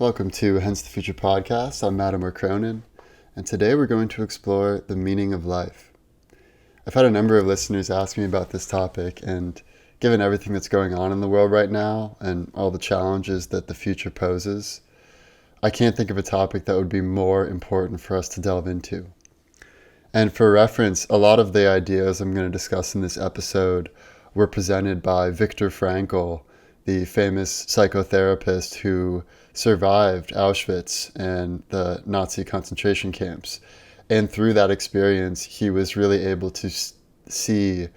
Welcome to Hence the Future podcast. I'm Mattimore, and today we're going to explore the meaning of life. I've had a number of listeners ask me about this topic, and given everything that's going on in the world right now and all the challenges that the future poses, I can't think of a topic that would be more important for us to delve into. And for reference, a lot of the ideas I'm going to discuss in this episode were presented by Viktor Frankl, the famous psychotherapist who survived Auschwitz and the Nazi concentration camps. And through that experience, he was really able to see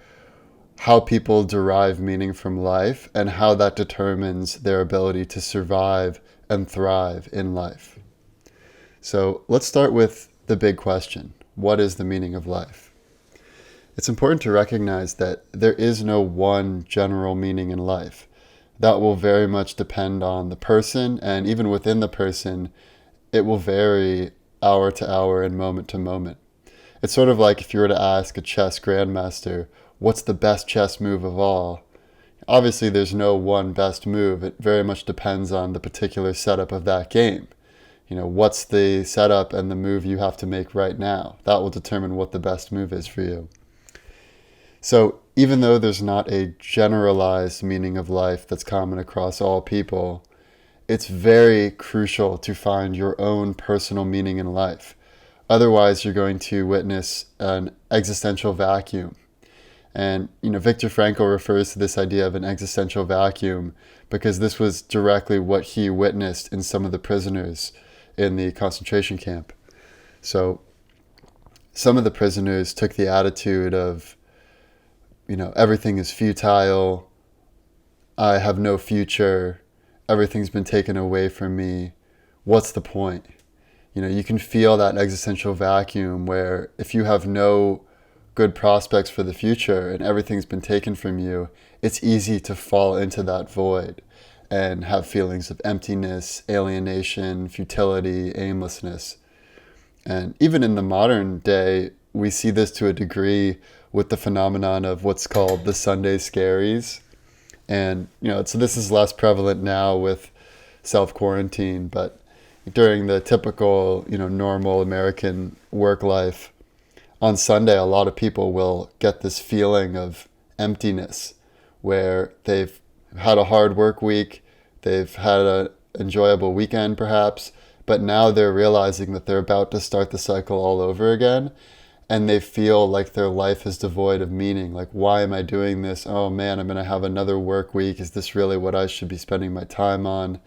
how people derive meaning from life and how that determines their ability to survive and thrive in life. So let's start with the big question. What is the meaning of life? It's important to recognize that there is no one general meaning in life. That will very much depend on the person, and even within the person, it will vary hour to hour and moment to moment. It's sort of like if you were to ask a chess grandmaster, what's the best chess move of all? Obviously, there's no one best move. It very much depends on the particular setup of that game. What's the setup and the move you have to make right now? That will determine what the best move is for you. So even though there's not a generalized meaning of life that's common across all people, it's very crucial to find your own personal meaning in life. Otherwise, you're going to witness an existential vacuum. And, Viktor Frankl refers to this idea of an existential vacuum because this was directly what he witnessed in some of the prisoners in the concentration camp. So some of the prisoners took the attitude of, everything is futile, I have no future, everything's been taken away from me, what's the point? You can feel that existential vacuum where if you have no good prospects for the future and everything's been taken from you, it's easy to fall into that void and have feelings of emptiness, alienation, futility, aimlessness. And even in the modern day, we see this to a degree with the phenomenon of what's called the Sunday scaries. And, so this is less prevalent now with self-quarantine, but during the typical, normal American work life, on Sunday, a lot of people will get this feeling of emptiness where they've had a hard work week, they've had an enjoyable weekend perhaps, but now they're realizing that they're about to start the cycle all over again. And they feel like their life is devoid of meaning. Like, why am I doing this? Oh man, I'm going to have another work week. Is this really what I should be spending my time on?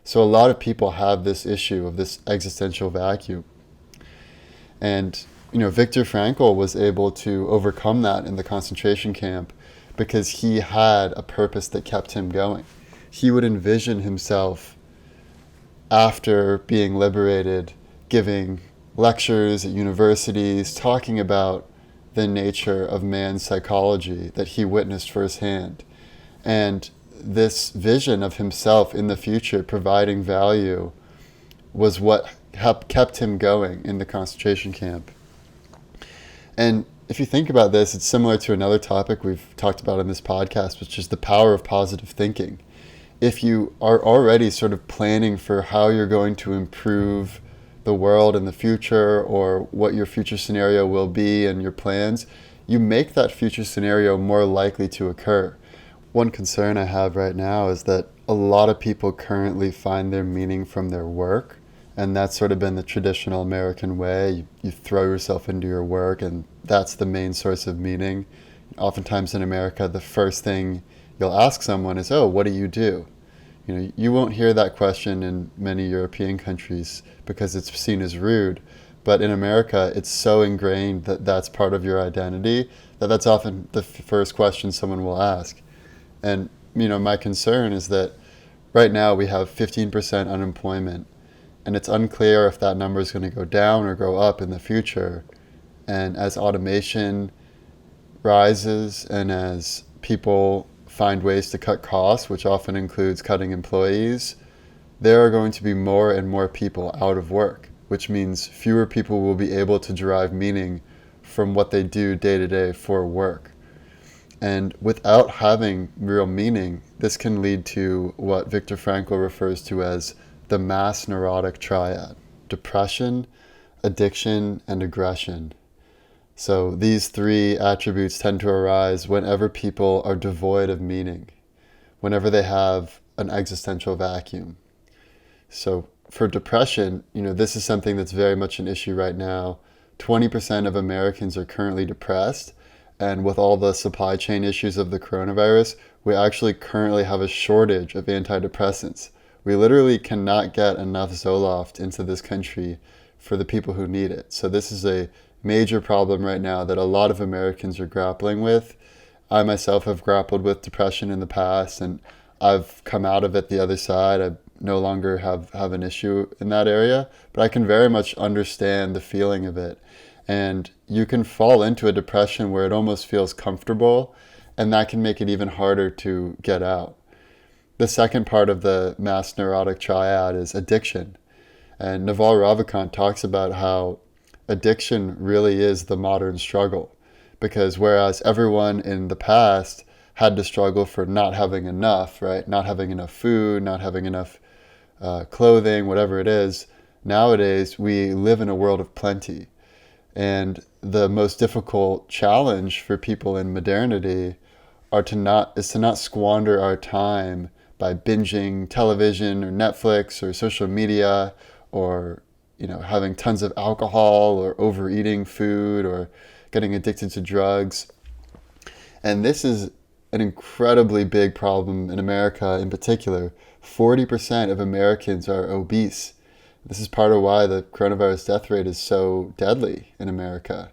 So a lot of people have this issue of this existential vacuum. And, Viktor Frankl was able to overcome that in the concentration camp because he had a purpose that kept him going. He would envision himself after being liberated giving lectures at universities talking about the nature of man's psychology that he witnessed firsthand. And this vision of himself in the future providing value was what kept him going in the concentration camp. And if you think about this, it's similar to another topic we've talked about in this podcast, which is the power of positive thinking. If you are already sort of planning for how you're going to improve the world in the future or what your future scenario will be and your plans, you make that future scenario more likely to occur. One concern I have right now is that a lot of people currently find their meaning from their work, and that's sort of been the traditional American way. You throw yourself into your work and that's the main source of meaning. Oftentimes in America, the first thing you'll ask someone is, oh, what do you do? You won't hear that question in many European countries because it's seen as rude. But in America, it's so ingrained that that's part of your identity that that's often the first question someone will ask. And, my concern is that right now we have 15% unemployment, and it's unclear if that number is going to go down or go up in the future. And as automation rises and as people find ways to cut costs, which often includes cutting employees, there are going to be more and more people out of work, which means fewer people will be able to derive meaning from what they do day to day for work. And without having real meaning, this can lead to what Viktor Frankl refers to as the mass neurotic triad: depression, addiction, and aggression. So these three attributes tend to arise whenever people are devoid of meaning, whenever they have an existential vacuum. So for depression, this is something that's very much an issue right now. 20% of Americans are currently depressed, and with all the supply chain issues of the coronavirus, we actually currently have a shortage of antidepressants. We literally cannot get enough Zoloft into this country for the people who need it. So this is a major problem right now that a lot of Americans are grappling with. I myself have grappled with depression in the past, and I've come out of it the other side. I no longer have an issue in that area, but I can very much understand the feeling of it. And you can fall into a depression where it almost feels comfortable, and that can make it even harder to get out. The second part of the mass neurotic triad is addiction. And Naval Ravikant talks about how addiction really is the modern struggle, because whereas everyone in the past had to struggle for not having enough, right? Not having enough food, not having enough clothing, whatever it is, nowadays we live in a world of plenty. And the most difficult challenge for people in modernity is to not squander our time by binging television or Netflix or social media, or having tons of alcohol or overeating food or getting addicted to drugs. And this is an incredibly big problem in America in particular. 40% of Americans are obese. This is part of why the coronavirus death rate is so deadly in America.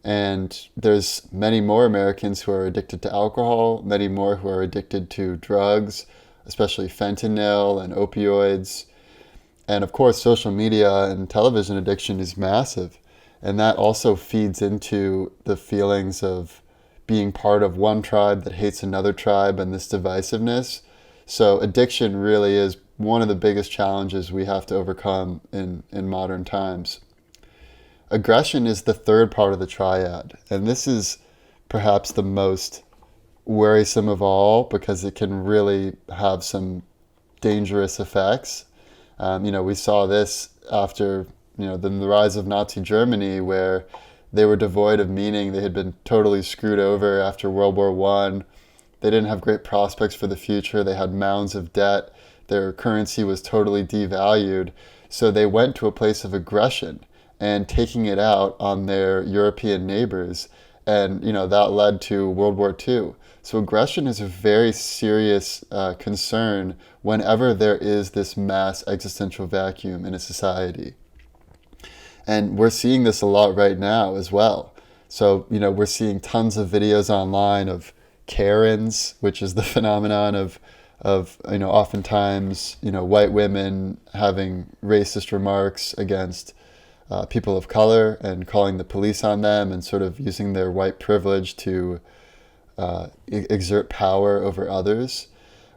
And there's many more Americans who are addicted to alcohol, many more who are addicted to drugs, especially fentanyl and opioids. And of course, social media and television addiction is massive. And that also feeds into the feelings of being part of one tribe that hates another tribe and this divisiveness. So addiction really is one of the biggest challenges we have to overcome in modern times. Aggression is the third part of the triad, and this is perhaps the most worrisome of all because it can really have some dangerous effects. We saw this after the rise of Nazi Germany, where they were devoid of meaning. They had been totally screwed over after World War I. They didn't have great prospects for the future. They had mounds of debt. Their currency was totally devalued. So they went to a place of aggression and taking it out on their European neighbors. And, that led to World War II. So aggression is a very serious concern whenever there is this mass existential vacuum in a society. And we're seeing this a lot right now as well. So, we're seeing tons of videos online of Karens, which is the phenomenon of oftentimes, white women having racist remarks against people of color and calling the police on them and sort of using their white privilege to exert power over others.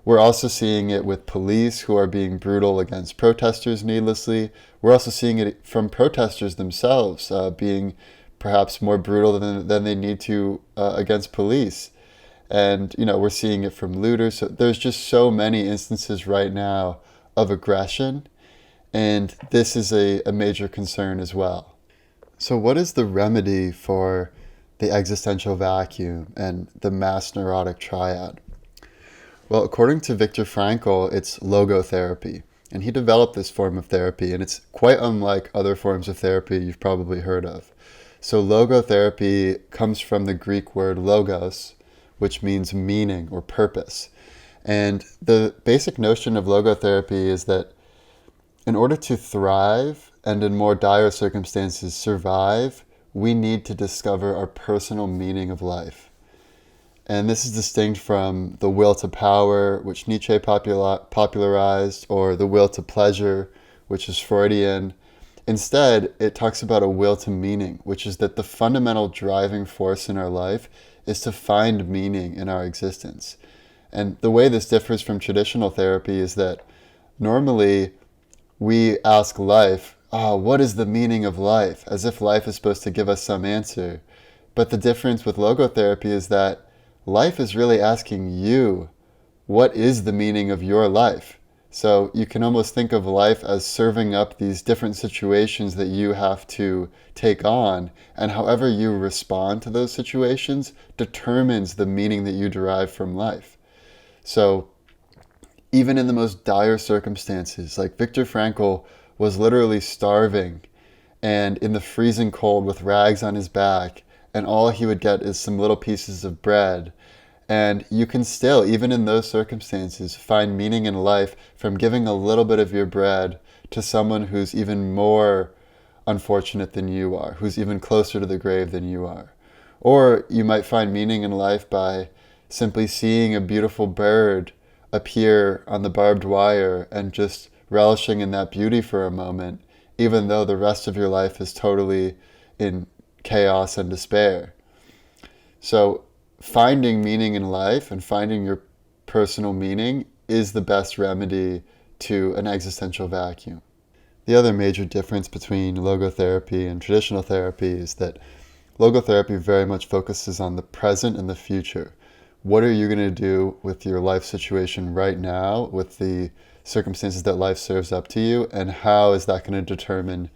We're also seeing it with police who are being brutal against protesters needlessly. We're also seeing it from protesters themselves being perhaps more brutal than they need to against police. And, we're seeing it from looters. So there's just so many instances right now of aggression. And this is a major concern as well. So what is the remedy for the existential vacuum and the mass neurotic triad? Well, according to Viktor Frankl, it's logotherapy. And he developed this form of therapy, and it's quite unlike other forms of therapy you've probably heard of. So logotherapy comes from the Greek word logos, which means meaning or purpose. And the basic notion of logotherapy is that in order to thrive and in more dire circumstances survive, we need to discover our personal meaning of life. And this is distinct from the will to power, which Nietzsche popularized, or the will to pleasure, which is Freudian. Instead, it talks about a will to meaning, which is that the fundamental driving force in our life is to find meaning in our existence. And the way this differs from traditional therapy is that normally we ask life, what is the meaning of life? As if life is supposed to give us some answer. But the difference with logotherapy is that life is really asking you, what is the meaning of your life? So you can almost think of life as serving up these different situations that you have to take on, and however you respond to those situations determines the meaning that you derive from life. So even in the most dire circumstances, like Viktor Frankl was literally starving and in the freezing cold with rags on his back, and all he would get is some little pieces of bread. And you can still, even in those circumstances, find meaning in life from giving a little bit of your bread to someone who's even more unfortunate than you are, who's even closer to the grave than you are. Or you might find meaning in life by simply seeing a beautiful bird appear on the barbed wire and just relishing in that beauty for a moment, even though the rest of your life is totally in chaos and despair. So finding meaning in life and finding your personal meaning is the best remedy to an existential vacuum. The other major difference between logotherapy and traditional therapy is that logotherapy very much focuses on the present and the future. What are you going to do with your life situation right now, with the circumstances that life serves up to you, and how is that going to determine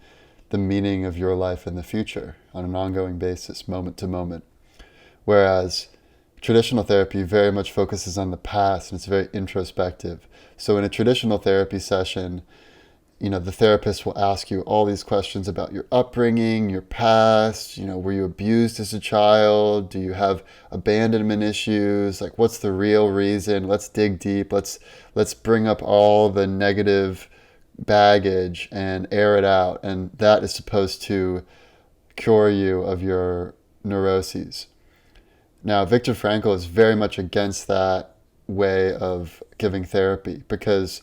the meaning of your life in the future on an ongoing basis, moment to moment? Whereas traditional therapy very much focuses on the past and it's very introspective. So in a traditional therapy session, the therapist will ask you all these questions about your upbringing, your past, were you abused as a child? Do you have abandonment issues? Like, what's the real reason? Let's dig deep. Let's bring up all the negative baggage and air it out. And that is supposed to cure you of your neuroses. Now, Viktor Frankl is very much against that way of giving therapy, because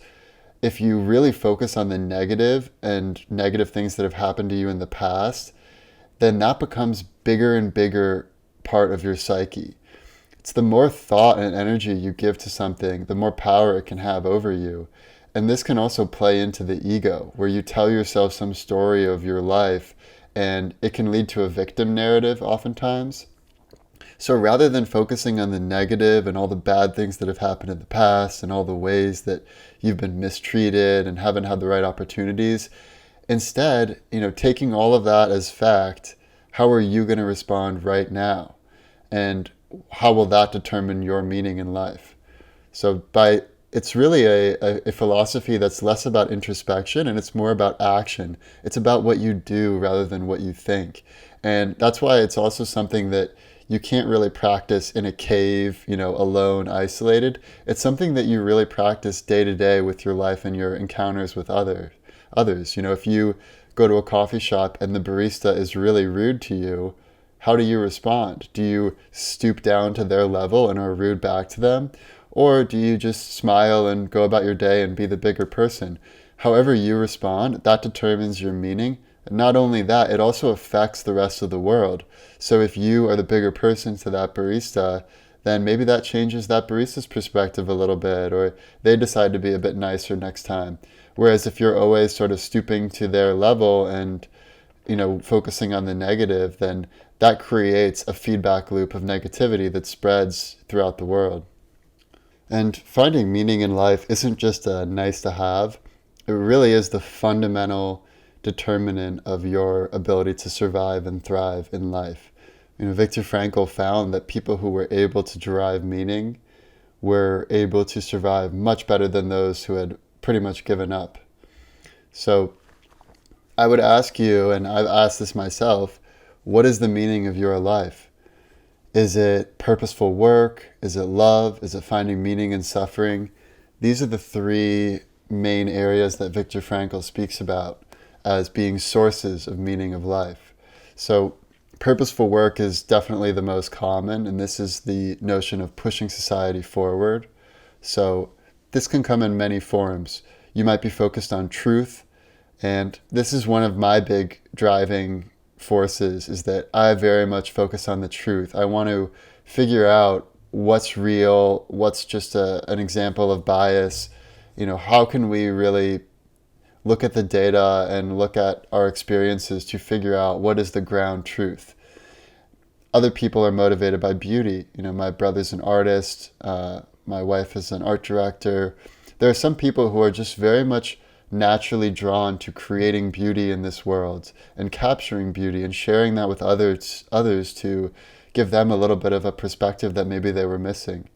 if you really focus on the negative and negative things that have happened to you in the past, then that becomes bigger and bigger part of your psyche. It's the more thought and energy you give to something, the more power it can have over you. And this can also play into the ego, where you tell yourself some story of your life, and it can lead to a victim narrative oftentimes. So rather than focusing on the negative and all the bad things that have happened in the past and all the ways that you've been mistreated and haven't had the right opportunities, instead, taking all of that as fact, how are you going to respond right now? And how will that determine your meaning in life? So it's really a philosophy that's less about introspection and it's more about action. It's about what you do rather than what you think. And that's why it's also something that you can't really practice in a cave, alone, isolated. It's something that you really practice day to day with your life and your encounters with others. If you go to a coffee shop and the barista is really rude to you, how do you respond? Do you stoop down to their level and are rude back to them? Or do you just smile and go about your day and be the bigger person? However you respond, that determines your meaning. Not only that, it also affects the rest of the world. So if you are the bigger person to that barista, then maybe that changes that barista's perspective a little bit, or they decide to be a bit nicer next time. Whereas if you're always sort of stooping to their level and, focusing on the negative, then that creates a feedback loop of negativity that spreads throughout the world. And finding meaning in life isn't just a nice to have. It really is the fundamental determinant of your ability to survive and thrive in life. Viktor Frankl found that people who were able to derive meaning were able to survive much better than those who had pretty much given up. So I would ask you, and I've asked this myself, what is the meaning of your life? Is it purposeful work? Is it love? Is it finding meaning in suffering? These are the three main areas that Viktor Frankl speaks about as being sources of meaning of life. So purposeful work is definitely the most common, and this is the notion of pushing society forward. So this can come in many forms. You might be focused on truth, and this is one of my big driving forces, is that I very much focus on the truth. I want to figure out what's real, what's just an example of bias. How can we really look at the data and look at our experiences to figure out what is the ground truth. Other people are motivated by beauty. My brother's an artist, my wife is an art director, there are some people who are just very much naturally drawn to creating beauty in this world and capturing beauty and sharing that with others to give them a little bit of a perspective that maybe they were missing.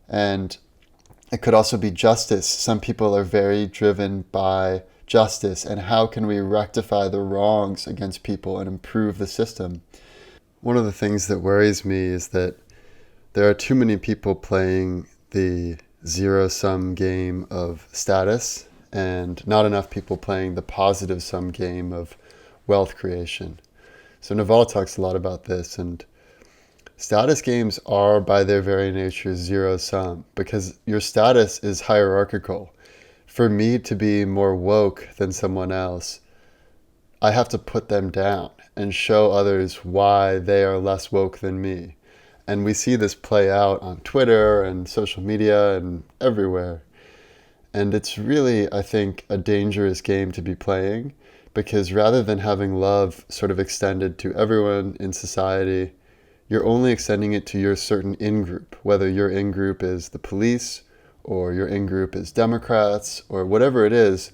And it could also be justice. Some people are very driven by justice and how can we rectify the wrongs against people and improve the system. One of the things that worries me is that there are too many people playing the zero-sum game of status and not enough people playing the positive-sum game of wealth creation. So Naval talks a lot about this, and status games are by their very nature zero-sum because your status is hierarchical. For me to be more woke than someone else, I have to put them down and show others why they are less woke than me. And we see this play out on Twitter and social media and everywhere. And it's really, I think, a dangerous game to be playing because rather than having love sort of extended to everyone in society, you're only extending it to your certain in-group, whether your in-group is the police or your in-group is Democrats or whatever it is.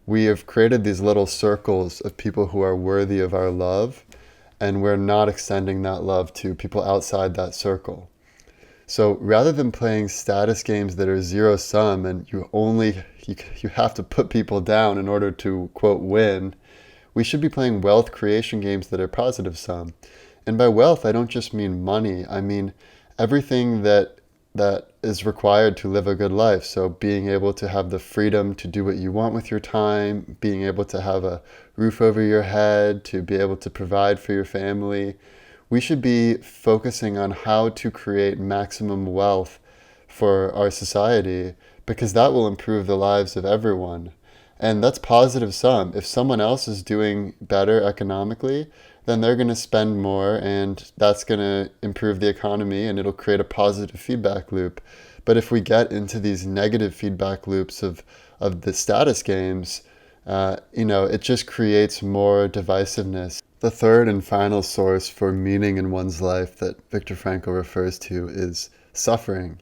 We have created these little circles of people who are worthy of our love, and we're not extending that love to people outside that circle. So rather than playing status games that are zero-sum and you have to put people down in order to, quote, win, we should be playing wealth creation games that are positive-sum. And by wealth, I don't just mean money. I mean everything that is required to live a good life. So being able to have the freedom to do what you want with your time, being able to have a roof over your head, to be able to provide for your family. We should be focusing on how to create maximum wealth for our society because that will improve the lives of everyone. And that's positive sum. If someone else is doing better economically, then they're going to spend more and that's going to improve the economy and it'll create a positive feedback loop. But if we get into these negative feedback loops of the status games, it just creates more divisiveness. The third and final source for meaning in one's life that Viktor Frankl refers to is suffering.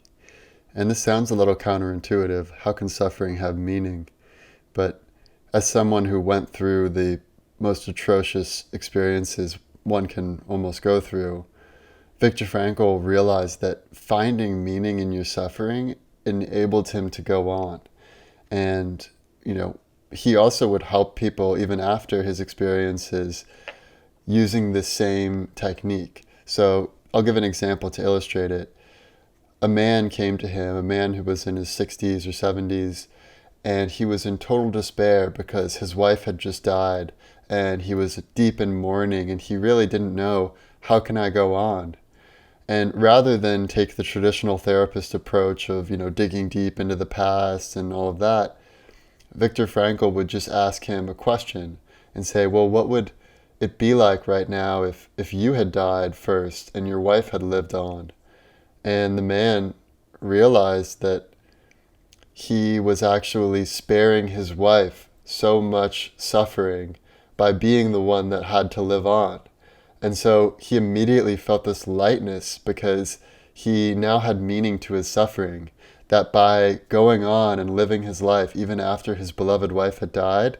And this sounds a little counterintuitive. How can suffering have meaning? But as someone who went through the most atrocious experiences one can almost go through, Viktor Frankl realized that finding meaning in your suffering enabled him to go on. And, he also would help people even after his experiences using the same technique. So I'll give an example to illustrate it. A man came to him, a man who was in his 60s or 70s, and he was in total despair because his wife had just died and he was deep in mourning and he really didn't know, how can I go on? And rather than take the traditional therapist approach of, digging deep into the past and all of that, Viktor Frankl would just ask him a question and say, well, what would it be like right now if you had died first and your wife had lived on? And the man realized that he was actually sparing his wife so much suffering by being the one that had to live on. And so he immediately felt this lightness because he now had meaning to his suffering, that by going on and living his life even after his beloved wife had died,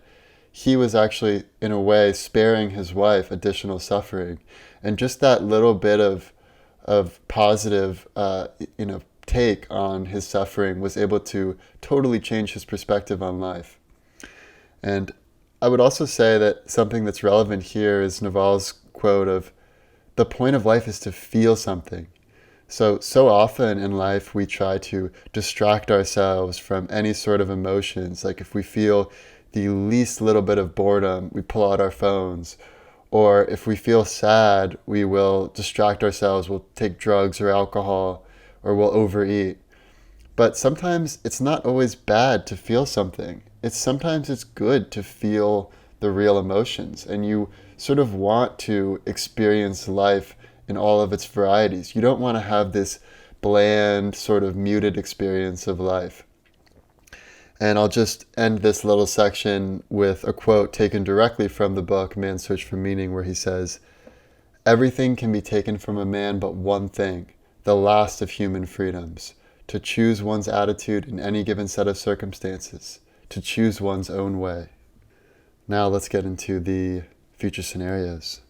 he was actually, in a way, sparing his wife additional suffering. And just that little bit of positive, take on his suffering was able to totally change his perspective on life. And I would also say that something that's relevant here is Naval's quote of, the point of life is to feel something. So often in life we try to distract ourselves from any sort of emotions. Like if we feel the least little bit of boredom, we pull out our phones. Or if we feel sad, we will distract ourselves, we'll take drugs or alcohol, or we'll overeat. But sometimes it's not always bad to feel something. Sometimes it's good to feel the real emotions, and you sort of want to experience life in all of its varieties. You don't want to have this bland, sort of muted experience of life. And I'll just end this little section with a quote taken directly from the book, Man's Search for Meaning, where he says, everything can be taken from a man but one thing, the last of human freedoms, to choose one's attitude in any given set of circumstances, to choose one's own way. Now let's get into the future scenarios.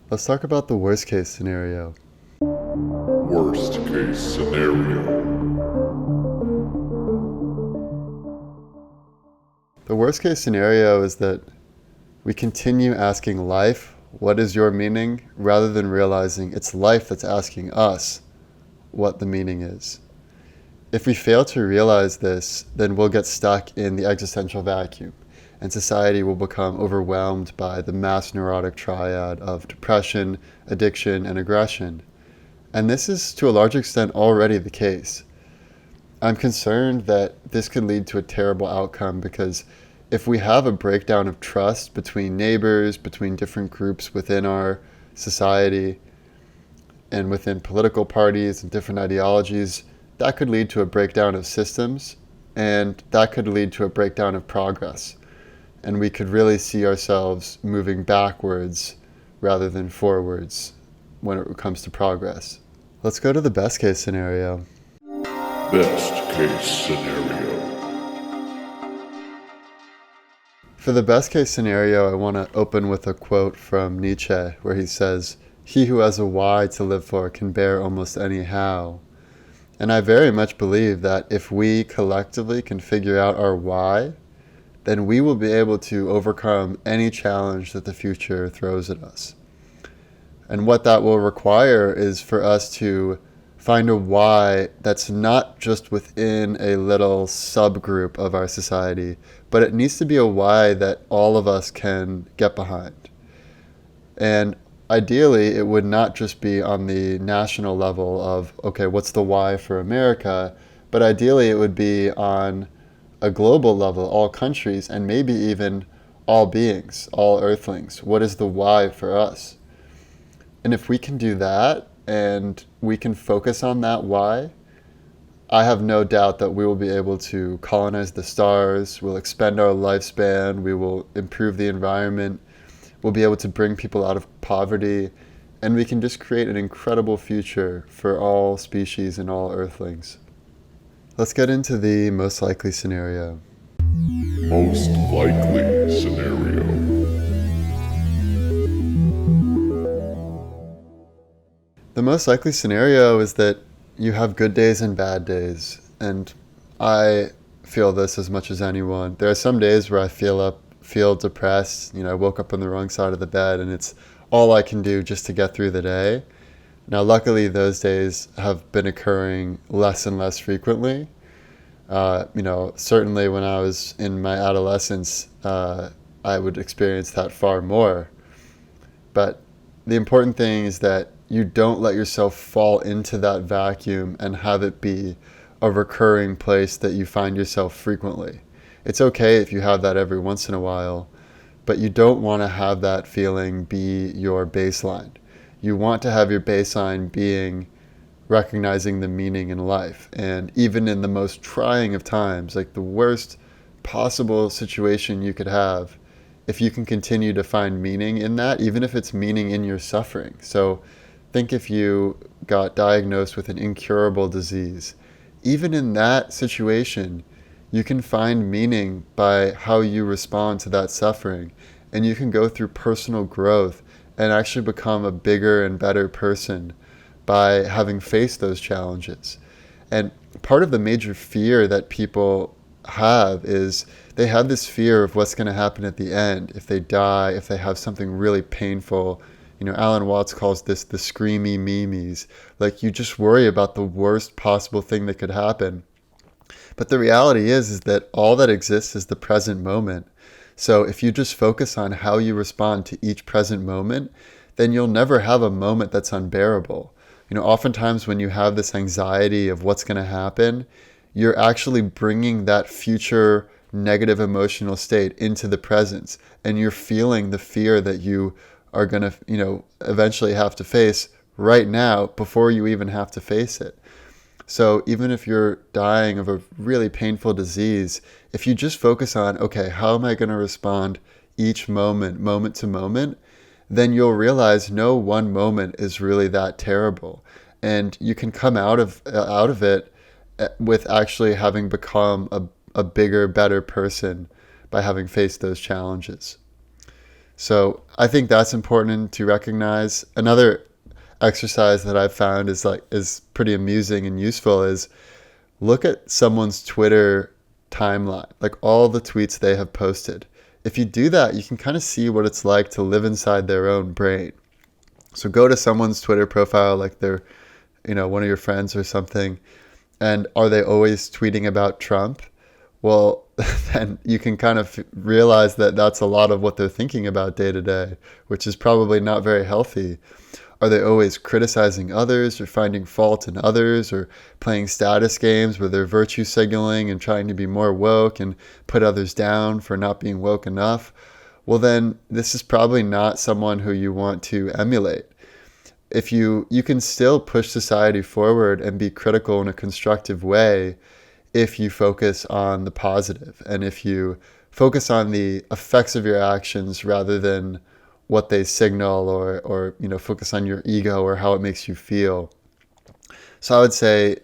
Let's talk about the worst case scenario. Worst case scenario. The worst case scenario is that we continue asking life, what is your meaning, rather than realizing it's life that's asking us what the meaning is. If we fail to realize this, then we'll get stuck in the existential vacuum, and society will become overwhelmed by the mass neurotic triad of depression, addiction, and aggression. And this is to a large extent already the case. I'm concerned that this could lead to a terrible outcome, because if we have a breakdown of trust between neighbors, between different groups within our society, and within political parties and different ideologies, that could lead to a breakdown of systems, and that could lead to a breakdown of progress. And we could really see ourselves moving backwards rather than forwards when it comes to progress. Let's go to the best case scenario. Best case scenario. For the best case scenario, I want to open with a quote from Nietzsche, where he says, "He who has a why to live for can bear almost any how." And I very much believe that if we collectively can figure out our why, then we will be able to overcome any challenge that the future throws at us. And what that will require is for us to find a why that's not just within a little subgroup of our society, but it needs to be a why that all of us can get behind. And ideally, it would not just be on the national level of, okay, what's the why for America? But ideally, it would be on a global level, all countries, and maybe even all beings, all earthlings. What is the why for us? And if we can do that, and we can focus on that why, I have no doubt that we will be able to colonize the stars, we'll expand our lifespan, we will improve the environment, we'll be able to bring people out of poverty, and we can just create an incredible future for all species and all earthlings. Let's get into the most likely scenario. Most likely scenario. The most likely scenario is that you have good days and bad days, and I feel this as much as anyone. There are some days where I feel depressed. I woke up on the wrong side of the bed, and it's all I can do just to get through the day. Now, luckily, those days have been occurring less and less frequently. Certainly when I was in my adolescence, I would experience that far more. But the important thing is that you don't let yourself fall into that vacuum and have it be a recurring place that you find yourself frequently. It's okay if you have that every once in a while, but you don't want to have that feeling be your baseline. You want to have your baseline being recognizing the meaning in life. And even in the most trying of times, like the worst possible situation you could have, if you can continue to find meaning in that, even if it's meaning in your suffering. So think if you got diagnosed with an incurable disease. Even in that situation, you can find meaning by how you respond to that suffering. And you can go through personal growth and actually become a bigger and better person by having faced those challenges. And part of the major fear that people have is they have this fear of what's going to happen at the end. If they die, if they have something really painful. Alan Watts calls this the screamy memes. Like, you just worry about the worst possible thing that could happen. But the reality is that all that exists is the present moment. So if you just focus on how you respond to each present moment, then you'll never have a moment that's unbearable. Oftentimes when you have this anxiety of what's going to happen, you're actually bringing that future negative emotional state into the present, and you're feeling the fear that you are going to, eventually have to face right now before you even have to face it. So even if you're dying of a really painful disease, if you just focus on, okay, how am I going to respond each moment to moment, then you'll realize no one moment is really that terrible. And you can come out of it with actually having become a bigger, better person by having faced those challenges. So I think that's important to recognize. Another exercise that I've found is pretty amusing and useful is look at someone's Twitter timeline, like all the tweets they have posted. If you do that, you can kind of see what it's like to live inside their own brain. So go to someone's Twitter profile, like they're, one of your friends or something, and are they always tweeting about Trump? Well, then you can kind of realize that that's a lot of what they're thinking about day to day, which is probably not very healthy. Are they always criticizing others or finding fault in others or playing status games where they're virtue signaling and trying to be more woke and put others down for not being woke enough? Well, then this is probably not someone who you want to emulate. If you can still push society forward and be critical in a constructive way if you focus on the positive and if you focus on the effects of your actions rather than what they signal or focus on your ego or how it makes you feel. So I would say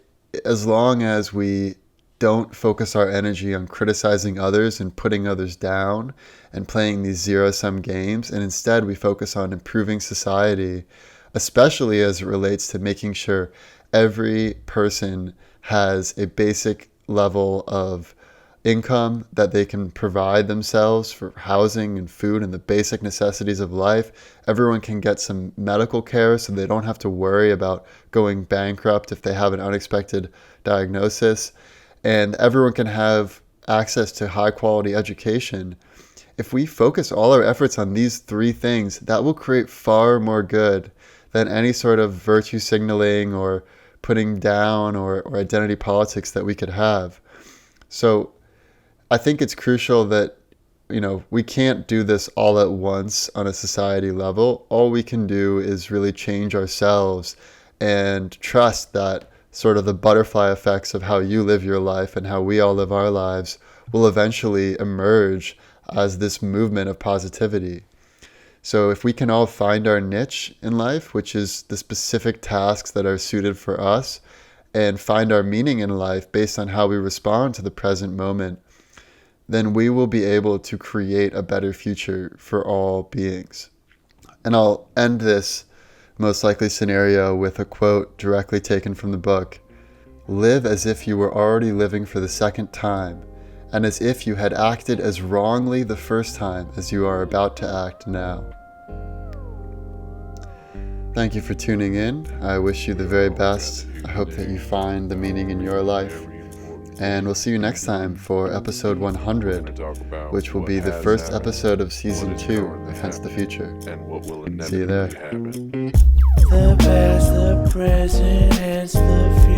as long as we don't focus our energy on criticizing others and putting others down and playing these zero-sum games, and instead we focus on improving society, especially as it relates to making sure every person has a basic level of income that they can provide themselves for housing and food and the basic necessities of life. Everyone can get some medical care so they don't have to worry about going bankrupt if they have an unexpected diagnosis. And everyone can have access to high quality education. If we focus all our efforts on these three things, that will create far more good than any sort of virtue signaling or putting down or identity politics that we could have. So I think it's crucial that, we can't do this all at once on a society level. All we can do is really change ourselves and trust that sort of the butterfly effects of how you live your life and how we all live our lives will eventually emerge as this movement of positivity. So if we can all find our niche in life, which is the specific tasks that are suited for us, and find our meaning in life based on how we respond to the present moment, then we will be able to create a better future for all beings. And I'll end this most likely scenario with a quote directly taken from the book. Live as if you were already living for the second time, and as if you had acted as wrongly the first time as you are about to act now. Thank you for tuning in. I wish you the very best. I hope that you find the meaning in your life. And we'll see you next time for episode 100, which will be the first episode of season 2 of Hence the Future. See you there. The past, the present, hence the future.